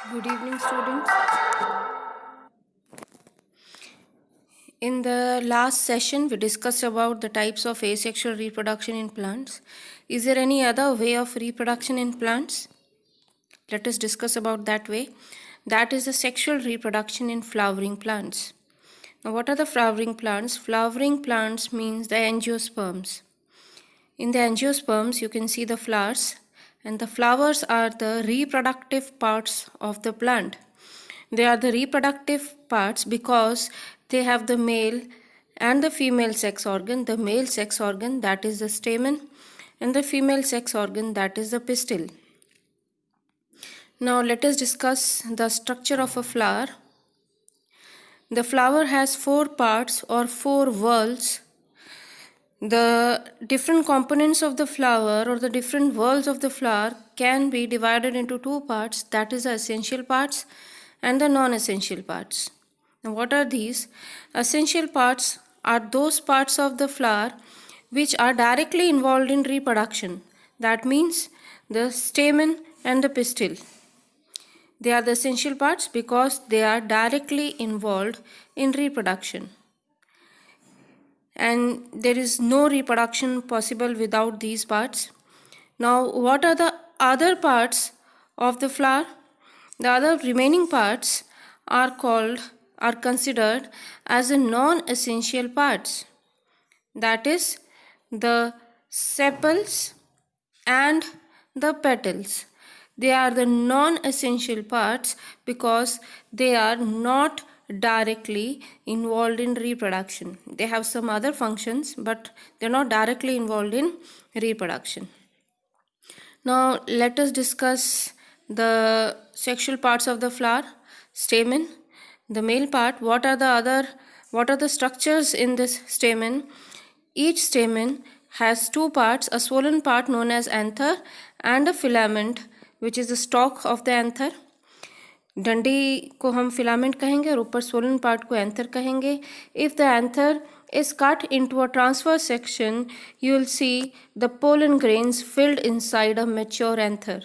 Good evening, students. In the last session, we discussed about the types of asexual reproduction in plants. Is there any other way of reproduction in plants? Let us discuss about that way. That is the sexual reproduction in flowering plants. Now, what are the flowering plants? Flowering plants means the angiosperms. In the angiosperms, you can see the flowers, and the flowers are the reproductive parts of the plant. They are the reproductive parts because they have the male and the female sex organ. The male sex organ, that is the stamen, and the female sex organ, that is the pistil. Now let us discuss the structure of a flower. The flower has 4 parts or 4 whorls. The different components of the flower or the different whorls of the flower can be divided into 2 parts, that is the essential parts and the non-essential parts. Now what are these? Essential parts are those parts of the flower which are directly involved in reproduction. That means the stamen and the pistil. They are the essential parts because they are directly involved in reproduction. And there is no reproduction possible without these parts. Now, what are the other parts of the flower? The other remaining parts are considered as the non-essential parts. That is the sepals and the petals. They are the non-essential parts because they are not directly involved in reproduction. They have some other functions, but they're not directly involved in reproduction. Now let us discuss the sexual parts of the flower. Stamen, the male part. What are the structures in this stamen? Each stamen has 2 parts, a swollen part known as anther and a filament which is the stalk of the anther. डंडी को हम filament कहेंगे और ऊपर swollen part को anther कहेंगे. If the anther is cut into a transverse section, you will see the pollen grains filled inside a mature anther.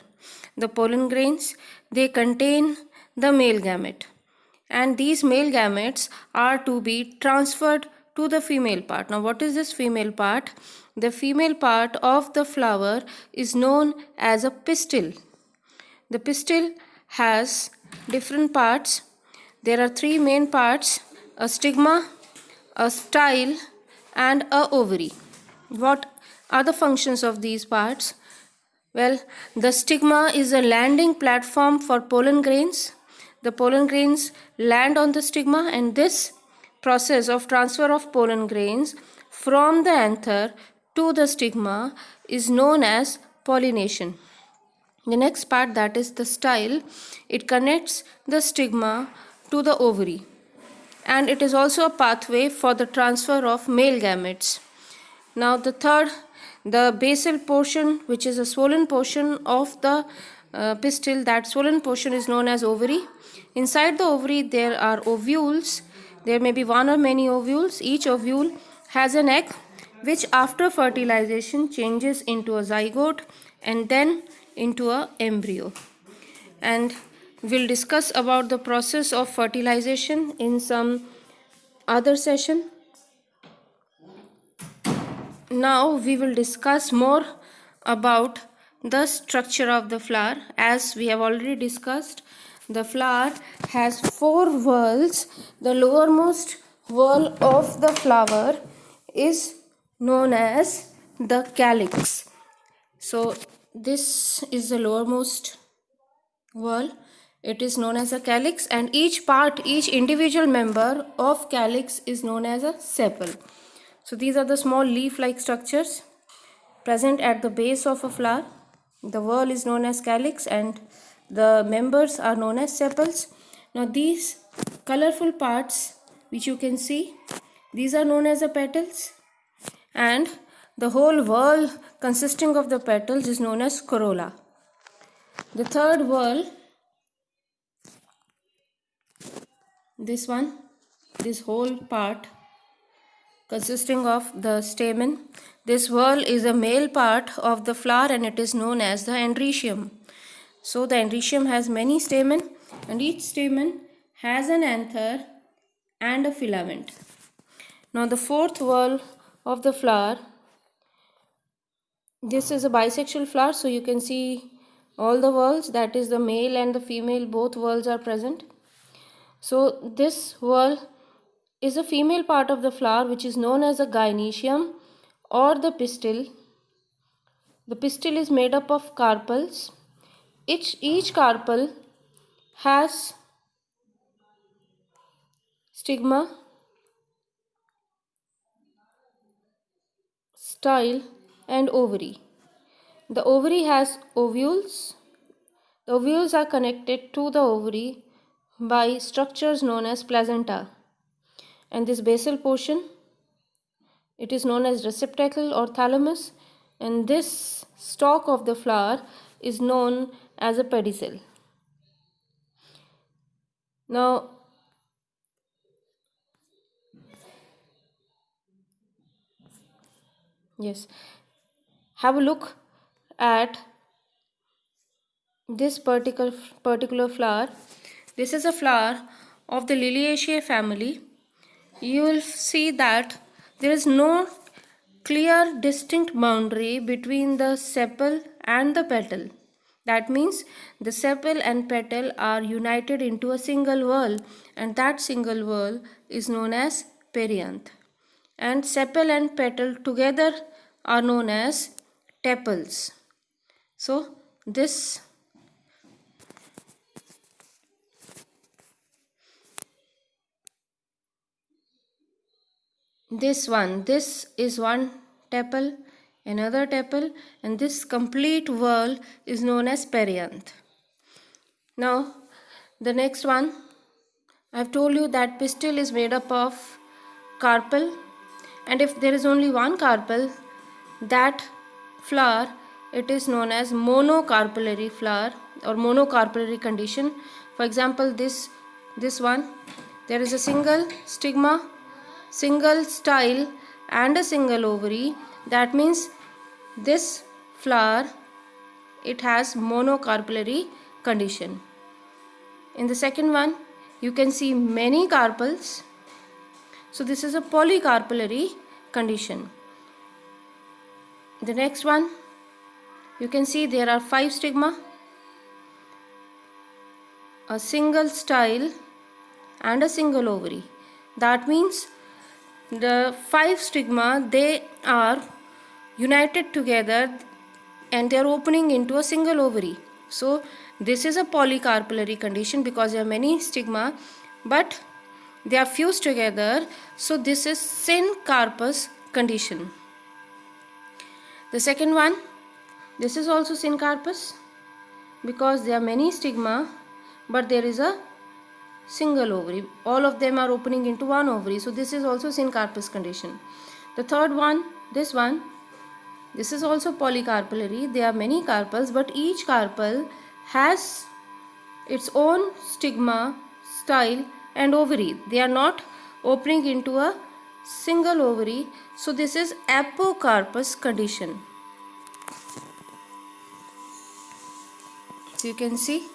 The pollen grains, they contain the male gamete, and these male gametes are to be transferred to the female part. Now what is this female part? The female part of the flower is known as a pistil. The pistil has different parts. There are 3 main parts: a stigma, a style, and a ovary. What are the functions of these parts? Well, the stigma is a landing platform for pollen grains. The pollen grains land on the stigma, and this process of transfer of pollen grains from the anther to the stigma is known as pollination. The next part, that is the style, it connects the stigma to the ovary, and it is also a pathway for the transfer of male gametes. Now the third, the basal portion, which is a swollen portion of the pistil, that swollen portion is known as ovary. Inside the ovary there are ovules. There may be 1 or many ovules. Each ovule has an egg which after fertilization changes into a zygote and then into a embryo. And we'll discuss about the process of fertilization in some other session. Now we will discuss more about the structure of the flower. As we have already discussed, the flower has 4 whorls. The lowermost whorl of the flower is known as the calyx. So this is the lowermost whorl. It is known as a calyx, and each individual member of calyx is known as a sepal. So these are the small leaf-like structures present at the base of a flower. The whorl is known as calyx and the members are known as sepals. Now these colorful parts which you can see, these are known as the petals, and the whole whorl consisting of the petals is known as corolla. The third whorl, this whole part consisting of the stamen, this whorl is a male part of the flower and it is known as the androecium. So the androecium has many stamen and each stamen has an anther and a filament. Now the fourth whorl of the flower, this is a bisexual flower, so you can see all the whorls, that is the male and the female, both whorls are present. So this whorl is a female part of the flower which is known as a gynoecium or the pistil. The pistil is made up of carpels. Each carpel has stigma, style and ovary. The ovary has ovules. The ovules are connected to the ovary by structures known as placenta. And this basal portion, it is known as receptacle or thalamus, and this stalk of the flower is known as a pedicel. Now, yes, have a look at this particular flower. This is a flower of the Liliaceae family. You will see that there is no clear distinct boundary between the sepal and the petal. That means the sepal and petal are united into a single whorl, and that single whorl is known as perianth. And sepal and petal together are known as tepals. So this is one tepal, another tepal, and this complete whorl is known as perianth. Now the next one, I've told you that pistil is made up of carpel, and if there is only one carpel, that flower, it is known as monocarpellary flower or monocarpellary condition. For example, this one, there is a single stigma, single style and a single ovary. That means this flower, it has monocarpellary condition. In the second one, you can see many carpels, so this is a polycarpellary condition. The next one, you can see there are 5 stigma, a single style and a single ovary. That means the 5 stigma, they are united together and they are opening into a single ovary. So this is a polycarpellary condition because there are many stigma but they are fused together, so this is syncarpous condition. The second one, this is also syncarpous because there are many stigma but there is a single ovary. All of them are opening into one ovary, so this is also syncarpous condition. The third one, this is also polycarpellary. There are many carpels but each carpel has its own stigma, style and ovary. They are not opening into a single ovary, so this is apocarpous condition. So you can see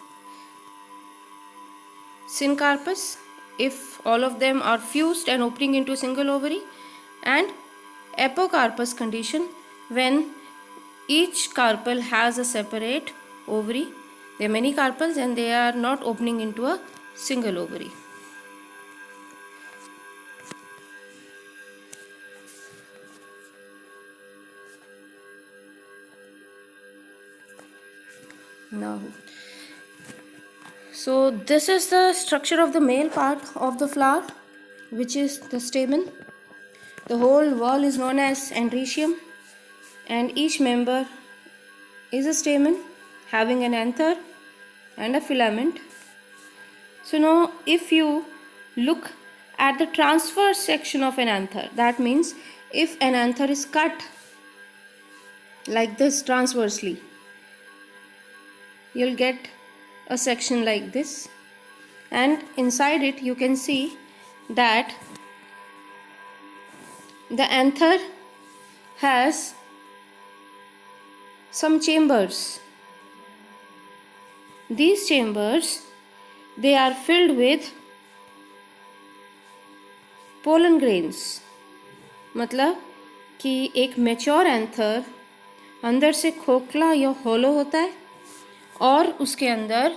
syncarpous if all of them are fused and opening into a single ovary, and apocarpous condition when each carpel has a separate ovary. There are many carpels and they are not opening into a single ovary. Now, so this is the structure of the male part of the flower, which is the stamen. The whole wall is known as androecium, and each member is a stamen having an anther and a filament. So now if you look at the transverse section of an anther, that means if an anther is cut like this transversely, you'll get a section like this, and inside it you can see that the anther has some chambers. These chambers, they are filled with pollen grains. मतलब कि एक mature anther अंदर से खोखला या होलो होता है और उसके अंदर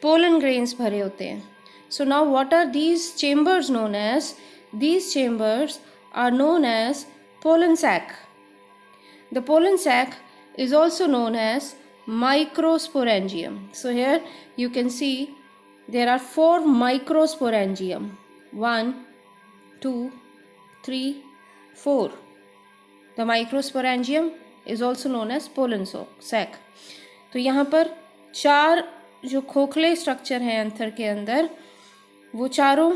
पोलन ग्रेन्स भरे होते हैं. So now what are these chambers known as? These chambers are known as pollen sac. The pollen sac is also known as microsporangium. So here you can see there are 4 microsporangium. 1, 2, 3, 4. The microsporangium is also known as pollen sac. तो यहाँ पर 4 जो खोखले structure हैं anther के अंदर, वो चारों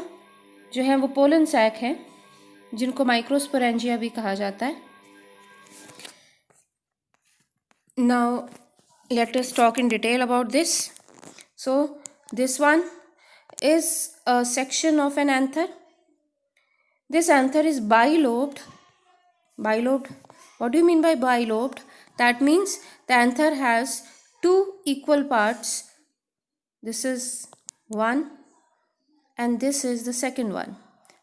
जो हैं वो पोलन सैक हैं, जिनको माइक्रोस्पोरेंजिया भी कहा जाता है. Now let us talk in detail about this. So this one is a section of an anther. This anther is bilobed. Bilobed. What do you mean by bilobed? That means the anther has 2 equal parts. This is one and this is the second one.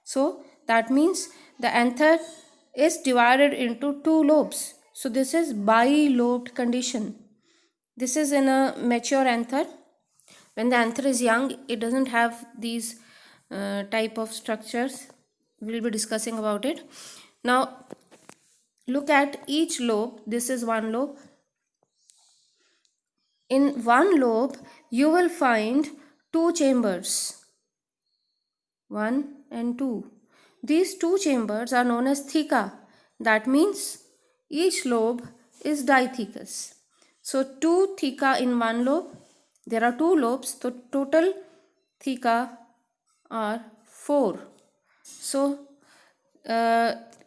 So that means the anther is divided into 2 lobes. So this is bilobed condition. This is in a mature anther. When the anther is young, it doesn't have these type of structures. We will be discussing about it. Now look at each lobe. This is one lobe. In one lobe you will find 2 chambers, 1 and 2. These 2 chambers are known as theca. That means each lobe is dithecous. So 2 theca in one lobe. There are 2 lobes, so total theca are 4. So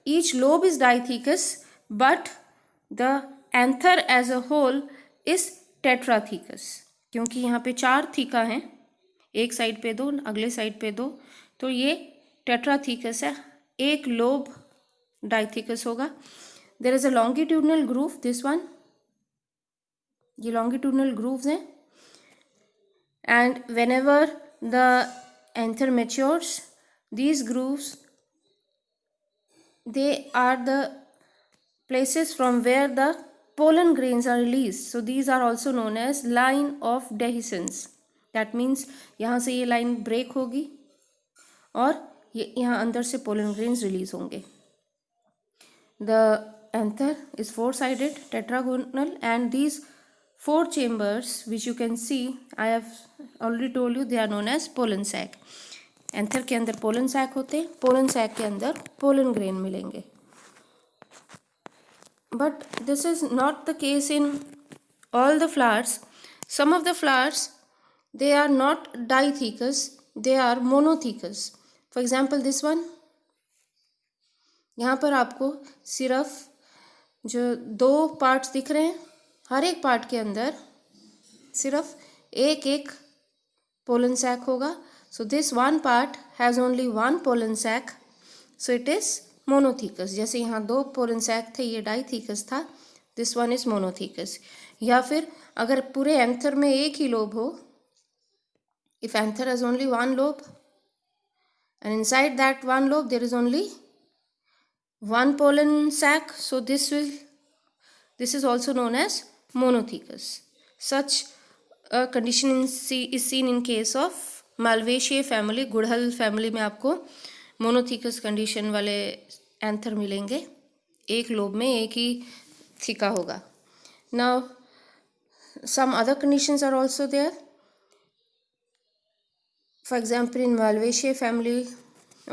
each lobe is dithecous, but the anther as a whole is टेट्राथीकस. क्योंकि यहाँ पे 4 theca हैं, एक side पे 2, अगले side पे 2, तो ये टेट्राथीकस है. एक लोब डाइथीकस होगा. There is a longitudinal groove. This one, ये लॉन्गिट्यूडनल ग्रूव्स हैं. And whenever the anther matures, these grooves they are the places from where the pollen grains are released. So these are also known as line of dehiscence. That means यहाँ से ये line break होगी और ये यहाँ अंदर से pollen grains release होंगे. The anther is 4-sided, tetragonal, and these 4 chambers which you can see, I have already told you, they are known as pollen sac. Anther के अंदर पोलन सैक होते हैं, पोलन सैक के अंदर pollen grain मिलेंगे. But this is not the case in all the flowers. Some of the flowers they are not dithecous, they are monothecous. For example this one, यहाँ पर आपको सिर्फ जो 2 पार्ट्स दिख रहे हैं, हर एक पार्ट के अंदर सिर्फ एक पोलन सैक होगा. So this one part has only one pollen sac, so it is monothecous. जैसे यहाँ 2 pollen sac थे, ये डाइथीकस था. This one is monothecous. या फिर अगर पूरे एंथर में एक ही लोब हो, if anther has only one lobe and inside that one lobe there is only one pollen sac, so this is also known as monothecous. Such a condition is seen in case of Malvaceae family. गुड़हल family में आपको monothecous condition वाले anther मिलेंगे. एक lobe में एक ही theca होगा. Now some other conditions are also there. For example in Malvaceae family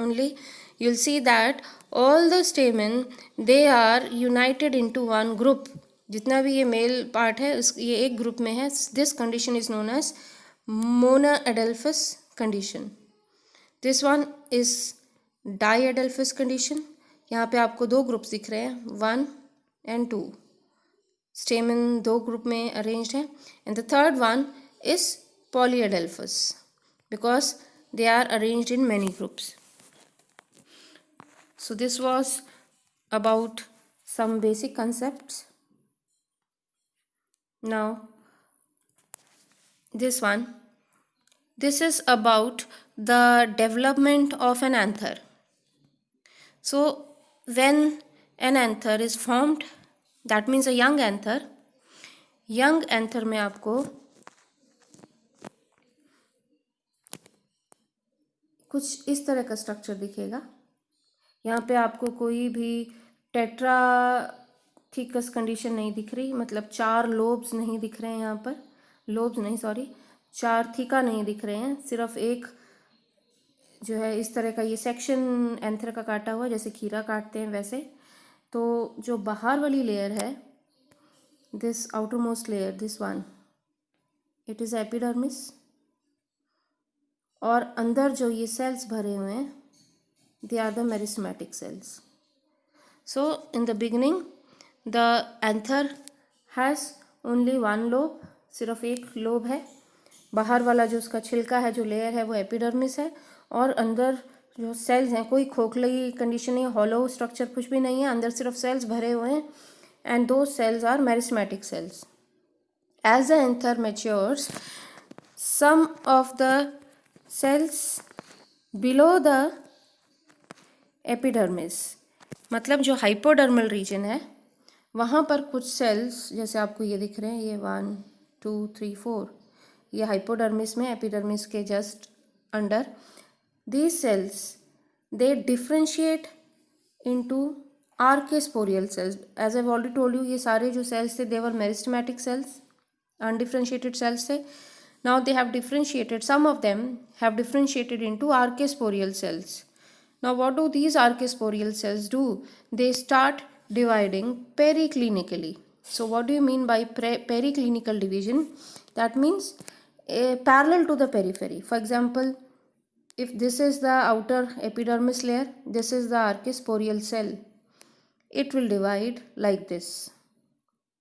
only you will see that all the stamen they are united into one group. जितना भी ये मेल पार्ट है ये एक ग्रुप में है. This condition is known as monoadelphous condition. This one is diadelphous condition. यहाँ पे आपको 2 ग्रुप्स दिख रहे हैं, 1 and 2. स्टेमन 2 ग्रुप में अरेंज्ड है. And the third one is polyadelphous because they are arranged in many groups. So this was about some basic concepts. Now this one, This is about the development of an anther. So, when an anther is formed, that means a young anther. Young anther में आपको कुछ इस तरह का structure दिखेगा. यहाँ पे आपको कोई भी टेट्रा थीकस कंडीशन नहीं दिख रही, मतलब 4 लोब्स नहीं दिख रहे हैं यहाँ पर. लोब्स नहीं, सॉरी, 4 थीका नहीं दिख रहे हैं. सिर्फ एक जो है इस तरह का ये सेक्शन एंथर का काटा हुआ, जैसे खीरा काटते हैं वैसे. तो जो बाहर वाली लेयर है, this outermost layer, this one, it is epidermis. और अंदर जो ये सेल्स भरे हुए हैं, they are the meristematic cells. So in the beginning the anther has only one lobe, सिर्फ एक लोब है. बाहर वाला जो उसका छिलका है, जो लेयर है, वो एपिडर्मिस है. और अंदर जो सेल्स हैं, कोई खोखली कंडीशन नहीं, हॉलो स्ट्रक्चर कुछ भी नहीं है, अंदर सिर्फ सेल्स भरे हुए हैं. And those cells are meristematic cells. As the anther matures, some of the cells below the epidermis, मतलब जो हाइपोडर्मल रीजन है, वहाँ पर कुछ सेल्स, जैसे आपको ये दिख रहे हैं, ये 1 2 3 4, ये हाइपोडर्मिस में, एपिडर्मिस के just under. These cells they differentiate into archesporial cells. As I already told you, ये सारे जो सेल्स थे, they were meristematic cells, undifferentiated cells थे. Now they have differentiated, some of them have differentiated into archesporial cells. Now what do these archaeosporial cells do? They start dividing periclinically. So what do you mean by periclinical division? That means parallel to the periphery. For example, if this is the outer epidermis layer, this is the archaeosporial cell, it will divide like this.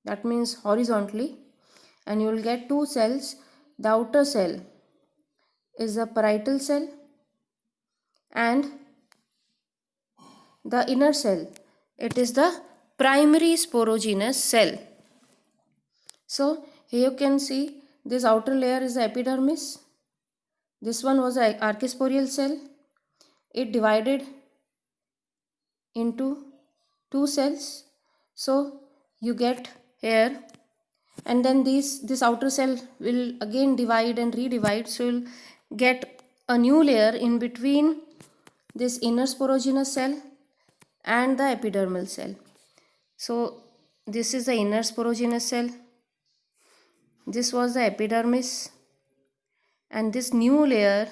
That means horizontally, and you will get two cells. The outer cell is the parietal cell, and the inner cell, it is the primary sporogenous cell. So here you can see this outer layer is the epidermis. This one was the archaeosporial cell. It divided into two cells. So you get here, and then this outer cell will again divide and redivide. So you'll get a new layer in between this inner sporogenous cell and the epidermal cell. So this is the inner sporogenous cell, this was the epidermis, and this new layer,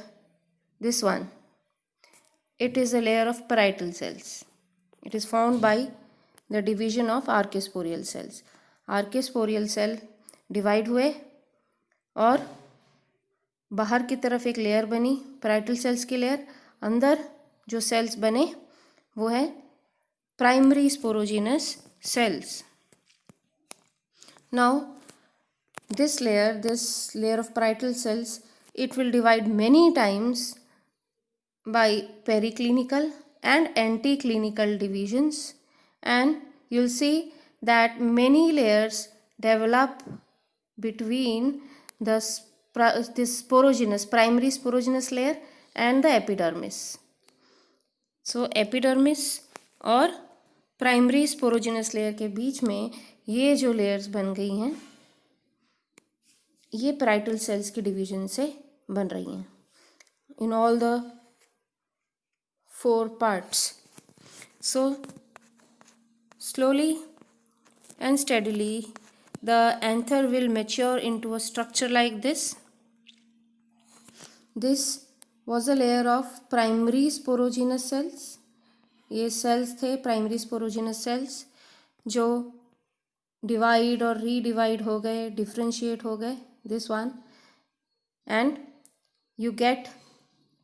this one, it is a layer of parietal cells. It is formed by the division of archaeosporial cells. Archaeosporial cell divide हुए और बाहर की तरफ एक layer बनी, parietal cells की layer. अंदर जो सेल्स बने वो है primary sporogenous cells. Now this layer of parietal cells, it will divide many times by periclinical and anticlinical divisions, and you'll see that many layers develop between this sporogenous, primary sporogenous layer and the epidermis. So epidermis और primary sporogenous layer के बीच में ये जो layers बन गई हैं, ये parietal cells की डिवीजन से बन रही हैं in all the 4 parts. So slowly and steadily the anther will mature into a structure like this. This was a layer of primary sporogenous cells. ये सेल्स थे प्राइमरी स्पोरोजेनस सेल्स, जो divide और redivide हो गए, differentiate हो गए, this one. And you get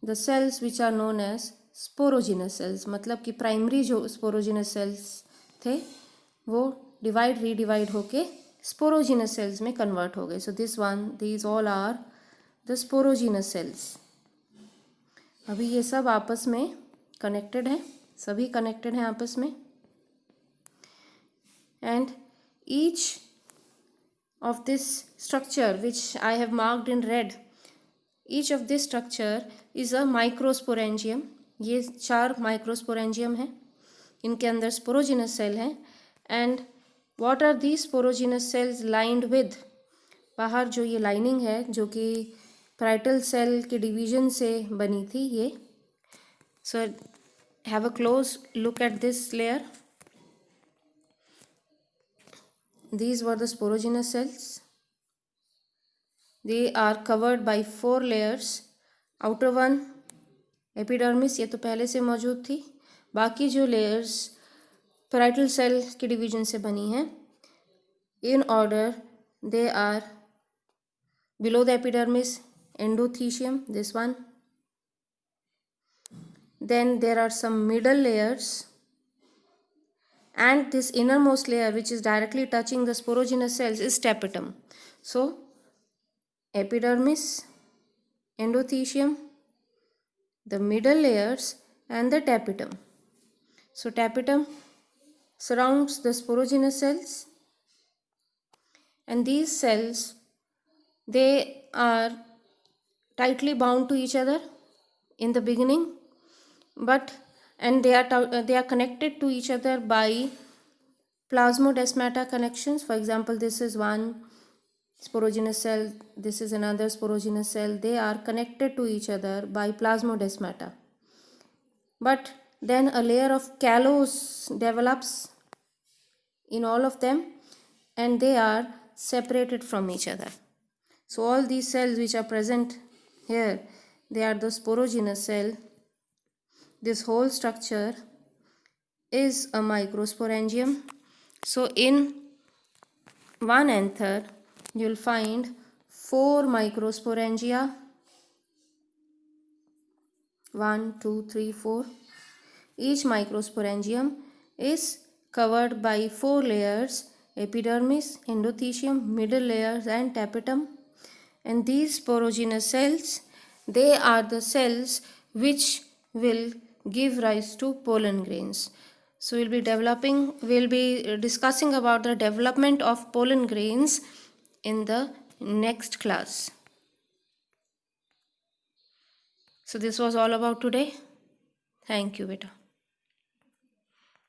the cells which are known as sporogenous cells, मतलब कि प्राइमरी जो स्पोरोजेनस सेल्स थे वो डिवाइड रीडिवाइड होके स्पोरोजेनस सेल्स में कन्वर्ट हो गए. So this one, these all are the sporogenous cells. अभी ये सब आपस में कनेक्टेड है, सभी कनेक्टेड हैं आपस में. And each of this structure which I have marked in red, Each of this structure is a microsporangium. ये 4 microsporangium हैं, इनके अंदर स्पोरोजिनस सेल हैं. And what are the sporogenous cells lined with? बाहर जो ये लाइनिंग है जो कि पैराइटल सेल के डिवीजन से बनी थी ये. So have a close look at this layer. These were the sporogenous cells. They are covered by 4 layers. Outer one epidermis, ये तो पहले से मौजूद थी. बाकी जो लेयर्स पैराइटल सेल के डिवीजन से बनी हैं, in order they are below the epidermis endothecium, this one. Then there are some middle layers, and this innermost layer which is directly touching the sporogenous cells is tapetum. So epidermis, endothecium, the middle layers, and the tapetum. So tapetum surrounds the sporogenous cells, and these cells, they are tightly bound to each other in the beginning, and they are connected to each other by plasmodesmata connections. For example, this is one sporogenous cell, this is another sporogenous cell. They are connected to each other by plasmodesmata. But then a layer of callus develops in all of them, and they are separated from each other. So all these cells which are present here, they are the sporogenous cell. This whole structure is a microsporangium. So in one anther, you will find 4 microsporangia. 1, 2, 3, 4. Each microsporangium is covered by 4 layers: epidermis, endothecium, middle layers, and tapetum. And these sporogenous cells, they are the cells which will give rise to pollen grains. So we'll be discussing about the development of pollen grains in the next class. So this was all about today. Thank you, beta.